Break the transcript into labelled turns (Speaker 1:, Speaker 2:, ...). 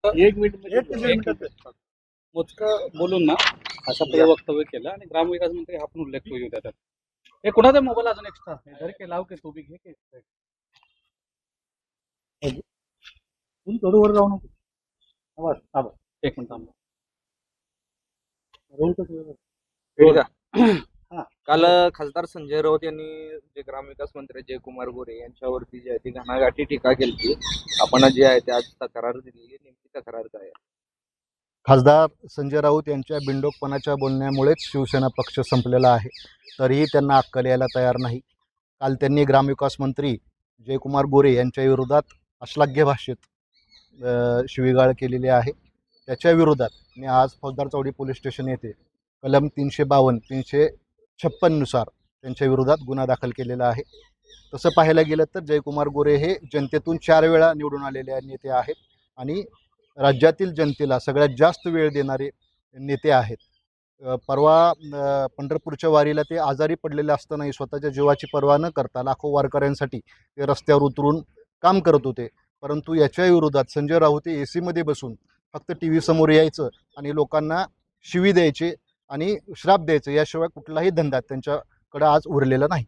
Speaker 1: एक मिनिट मोजकं बोलून ना अशा प्रकारे वक्तव्य केलं आणि ग्रामविकास मंत्री हा पण उल्लेख होईल त्याच्यात. हे कुणाचा मोबाईल अजून एक्स्ट्रा घरी के लाव के तू बी घे के थोडं वर जाऊ नको. आवाज आवाज एक मिनिट थांबा.
Speaker 2: काल खासदार संजय राऊत यांनी जे ग्रामविकास मंत्री जयकुमार गोरे यांच्यावरती जी आहे ती घणाघाती टीका केली. आपण जे आहे ते आज तक्रार दिली. नेमकी तक्रार काय आहे?
Speaker 3: खासदार संजय राऊत यांच्या बिंडोकपणाच्या बोलण्यामुळेच शिवसेना पक्ष संपलेला आहे. तरीही त्यांना अक्कल यायला तयार नाही. काल त्यांनी ग्रामविकास मंत्री जयकुमार गोरे यांच्या विरोधात अश्लाघ्य भाषेत शिवीगाळ केलेली आहे. त्याच्या विरोधात मी आज फौजदार चौडी पोलीस स्टेशन येथे कलम 352 356 नुसार त्यांच्या विरोधात गुन्हा दाखल केलेला आहे. तसं पाहायला गेलं तर जयकुमार गोरे हे जनतेतून 4 वेळा निवडून आलेले नेते आहेत आणि राज्यातील जनतेला सगळ्यात जास्त वेळ देणारे नेते आहेत. परवा पंढरपूरच्या वारीला ते आजारी पडलेले असतानाही स्वतःच्या जीवाची पर्वा न करता लाखो वारकऱ्यांसाठी ते रस्त्यावर उतरून काम करत होते. परंतु याच्या विरोधात संजय राऊत हे AC मध्ये बसून फक्त TV समोर यायचं आणि लोकांना शिवी द्यायचे आणि श्राप द्यायचं याशिवाय कुठलाही धंदा त्यांच्याकडे आज उरलेला नाही.